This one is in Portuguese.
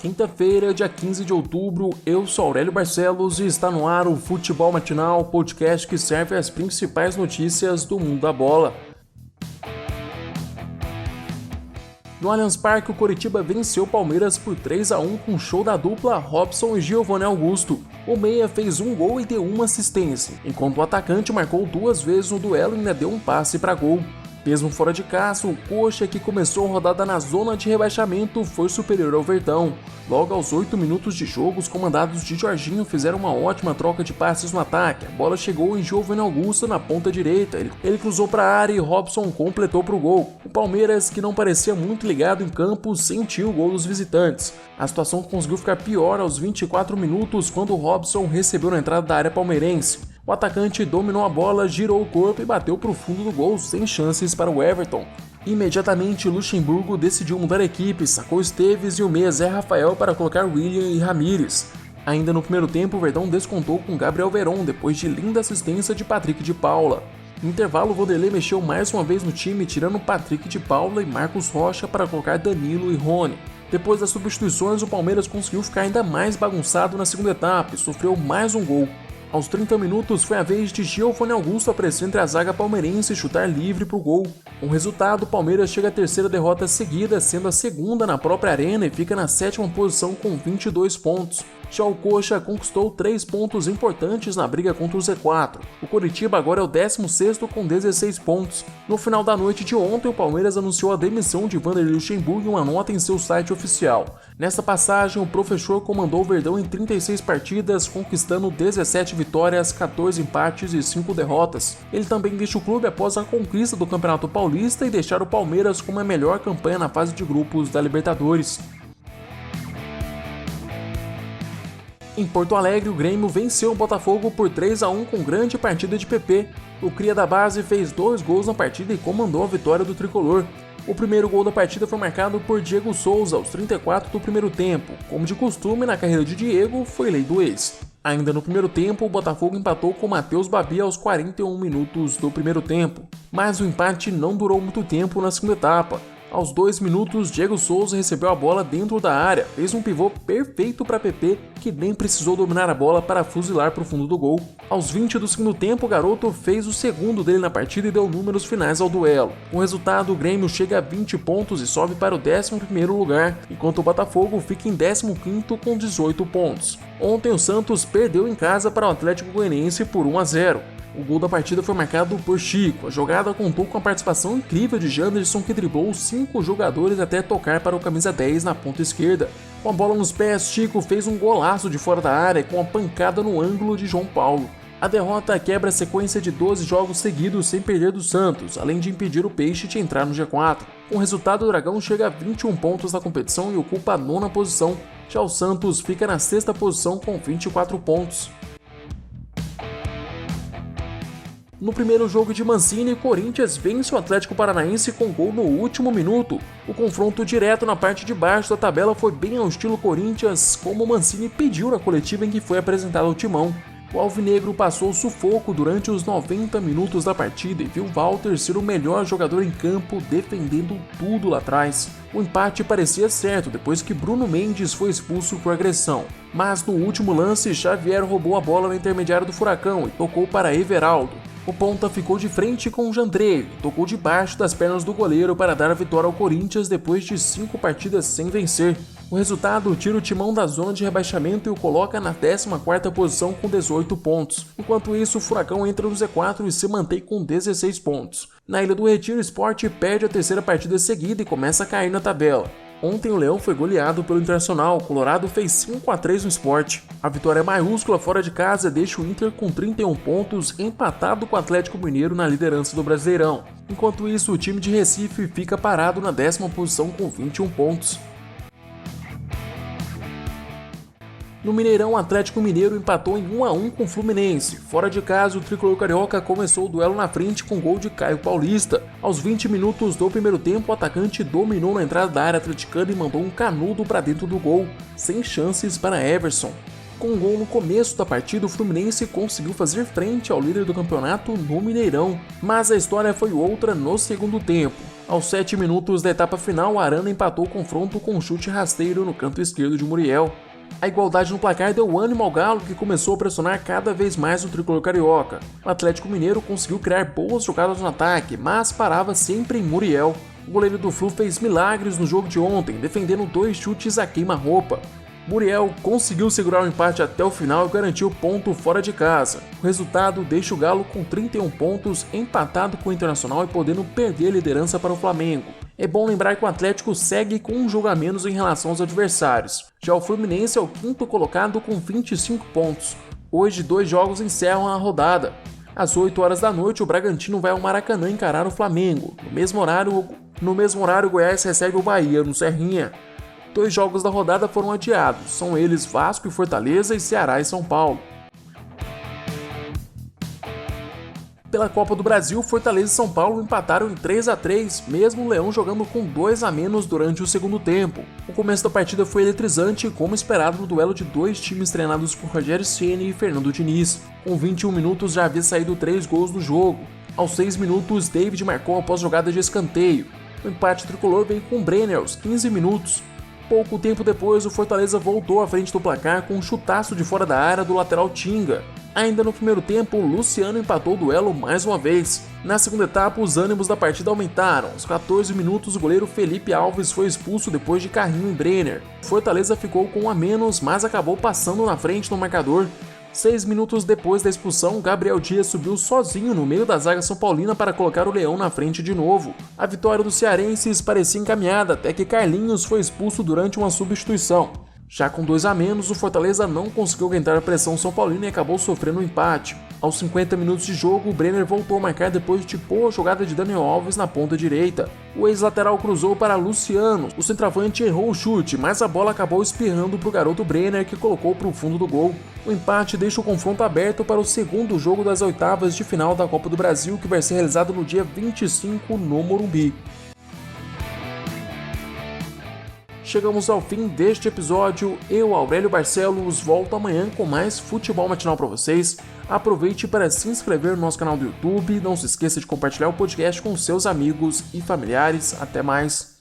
quinta-feira, dia 15 de outubro, eu sou Aurélio Barcelos e está no ar o Futebol Matinal, podcast que serve as principais notícias do mundo da bola. No Allianz Parque, o Coritiba venceu o Palmeiras por 3-1 com show da dupla Robson e Giovanni Augusto. O meia fez um gol e deu uma assistência, enquanto o atacante marcou 2 vezes no duelo e ainda deu um passe para gol. Mesmo fora de casa, o Coxa, que começou a rodada na zona de rebaixamento, foi superior ao Verdão. Logo aos 8 minutos de jogo, os comandados de Jorginho fizeram uma ótima troca de passes no ataque. A bola chegou em Giovanni Augusto na ponta direita. Ele cruzou para a área e Robson completou para o gol. O Palmeiras, que não parecia muito ligado em campo, sentiu o gol dos visitantes. A situação conseguiu ficar pior aos 24 minutos quando Robson recebeu na entrada da área palmeirense. O atacante dominou a bola, girou o corpo e bateu para o fundo do gol, sem chances para o Everton. Imediatamente, Luxemburgo decidiu mudar a equipe, sacou Esteves e o meia Zé Rafael para colocar William e Ramírez. Ainda no primeiro tempo, o Verdão descontou com Gabriel Veron, depois de linda assistência de Patrick de Paula. No intervalo, o Vanderlei mexeu mais uma vez no time, tirando Patrick de Paula e Marcos Rocha para colocar Danilo e Rony. Depois das substituições, o Palmeiras conseguiu ficar ainda mais bagunçado na segunda etapa e sofreu mais um gol. Aos 30 minutos, foi a vez de Giovanni Augusto aparecer entre a zaga palmeirense e chutar livre para o gol. Com o resultado, o Palmeiras chega à terceira derrota seguida, sendo a segunda na própria arena e fica na 7ª posição com 22 pontos. Já o Coxa conquistou 3 pontos importantes na briga contra o Z4. O Coritiba agora é o 16º com 16 pontos. No final da noite de ontem, o Palmeiras anunciou a demissão de Vanderlei Luxemburgo em uma nota em seu site oficial. Nesta passagem, o professor comandou o Verdão em 36 partidas, conquistando 17 vitórias, 14 empates e 5 derrotas. Ele também deixa o clube após a conquista do Campeonato Paulista e deixar o Palmeiras com a melhor campanha na fase de grupos da Libertadores. Em Porto Alegre, o Grêmio venceu o Botafogo por 3-1 com grande partida de PP. O cria da base fez 2 gols na partida e comandou a vitória do tricolor. O primeiro gol da partida foi marcado por Diego Souza aos 34 do primeiro tempo. Como de costume, na carreira de Diego, foi lei do ex. Ainda no primeiro tempo, o Botafogo empatou com Matheus Babi aos 41 minutos do primeiro tempo. Mas o empate não durou muito tempo na segunda etapa. Aos 2 minutos, Diego Souza recebeu a bola dentro da área, fez um pivô perfeito para PP, que nem precisou dominar a bola para fuzilar para o fundo do gol. Aos 20 do segundo tempo, o garoto fez o segundo dele na partida e deu números finais ao duelo. Com o resultado, o Grêmio chega a 20 pontos e sobe para o 11º lugar, enquanto o Botafogo fica em 15º com 18 pontos. Ontem, o Santos perdeu em casa para o Atlético Goianiense por 1-0. O gol da partida foi marcado por Chico. A jogada contou com a participação incrível de Janderson, que driblou 5 jogadores até tocar para o camisa 10 na ponta esquerda. Com a bola nos pés, Chico fez um golaço de fora da área com a pancada no ângulo de João Paulo. A derrota quebra a sequência de 12 jogos seguidos sem perder do Santos, além de impedir o Peixe de entrar no G4. Com o resultado, o Dragão chega a 21 pontos na competição e ocupa a 9ª posição. Já o Santos fica na 6ª posição com 24 pontos. No primeiro jogo de Mancini, o Corinthians vence o Atlético Paranaense com gol no último minuto. O confronto direto na parte de baixo da tabela foi bem ao estilo Corinthians, como o Mancini pediu na coletiva em que foi apresentado ao timão. O alvinegro passou sufoco durante os 90 minutos da partida e viu Walter ser o melhor jogador em campo, defendendo tudo lá atrás. O empate parecia certo depois que Bruno Mendes foi expulso por agressão. Mas no último lance, Xavier roubou a bola na intermediária do Furacão e tocou para Everaldo. O ponta ficou de frente com o Jandrei e tocou debaixo das pernas do goleiro para dar a vitória ao Corinthians depois de 5 partidas sem vencer. O resultado tira o Timão da zona de rebaixamento e o coloca na 14ª posição com 18 pontos. Enquanto isso, o Furacão entra no Z4 e se mantém com 16 pontos. Na Ilha do Retiro, o Sport perde a 3ª partida seguida e começa a cair na tabela. Ontem o Leão foi goleado pelo Internacional, o Colorado fez 5-3 no Sport. A vitória maiúscula fora de casa deixa o Inter com 31 pontos, empatado com o Atlético Mineiro na liderança do Brasileirão. Enquanto isso, o time de Recife fica parado na 10ª posição com 21 pontos. No Mineirão, o Atlético Mineiro empatou em 1-1 com o Fluminense. Fora de casa, o tricolor carioca começou o duelo na frente com gol de Caio Paulista. Aos 20 minutos do primeiro tempo, o atacante dominou na entrada da área atleticana e mandou um canudo para dentro do gol, sem chances para Everson. Com um gol no começo da partida, o Fluminense conseguiu fazer frente ao líder do campeonato no Mineirão, mas a história foi outra no segundo tempo. Aos 7 minutos da etapa final, Arana empatou o confronto com um chute rasteiro no canto esquerdo de Muriel. A igualdade no placar deu ânimo ao Galo, que começou a pressionar cada vez mais o tricolor carioca. O Atlético Mineiro conseguiu criar boas jogadas no ataque, mas parava sempre em Muriel. O goleiro do Flu fez milagres no jogo de ontem, defendendo 2 chutes a queima-roupa. Muriel conseguiu segurar o empate até o final e garantiu ponto fora de casa. O resultado deixa o Galo com 31 pontos, empatado com o Internacional e podendo perder a liderança para o Flamengo. É bom lembrar que o Atlético segue com um jogo a menos em relação aos adversários. Já o Fluminense é o 5º colocado com 25 pontos. Hoje, 2 jogos encerram a rodada. Às 8 horas da noite, o Bragantino vai ao Maracanã encarar o Flamengo. No mesmo horário, o Goiás recebe o Bahia, no Serrinha. 2 jogos da rodada foram adiados, são eles Vasco e Fortaleza e Ceará e São Paulo. Pela Copa do Brasil, Fortaleza e São Paulo empataram em 3-3, mesmo o Leão jogando com 2 a menos durante o segundo tempo. O começo da partida foi eletrizante, como esperado no duelo de 2 times treinados por Rogério Ceni e Fernando Diniz. Com 21 minutos já havia saído 3 gols do jogo. Aos 6 minutos, David marcou após jogada de escanteio. O empate tricolor veio com Brenner aos 15 minutos. Pouco tempo depois, o Fortaleza voltou à frente do placar com um chutaço de fora da área do lateral Tinga. Ainda no primeiro tempo, o Luciano empatou o duelo mais uma vez. Na segunda etapa, os ânimos da partida aumentaram. Aos 14 minutos, o goleiro Felipe Alves foi expulso depois de carrinho em Brenner. Fortaleza ficou com 1 a menos, mas acabou passando na frente no marcador. 6 minutos depois da expulsão, Gabriel Dias subiu sozinho no meio da zaga são paulina para colocar o Leão na frente de novo. A vitória dos cearenses parecia encaminhada até que Carlinhos foi expulso durante uma substituição. Já com 2 a menos, o Fortaleza não conseguiu aguentar a pressão são paulina e acabou sofrendo um empate. Aos 50 minutos de jogo, o Brenner voltou a marcar depois de boa jogada de Daniel Alves na ponta direita. O ex-lateral cruzou para Luciano, o centroavante errou o chute, mas a bola acabou espirrando para o garoto Brenner, que colocou para o fundo do gol. O empate deixa o confronto aberto para o segundo jogo das oitavas de final da Copa do Brasil, que vai ser realizado no dia 25 no Morumbi. Chegamos ao fim deste episódio. Eu, Aurélio Barcelos, volto amanhã com mais futebol matinal para vocês. Aproveite para se inscrever no nosso canal do YouTube. Não se esqueça de compartilhar o podcast com seus amigos e familiares. Até mais.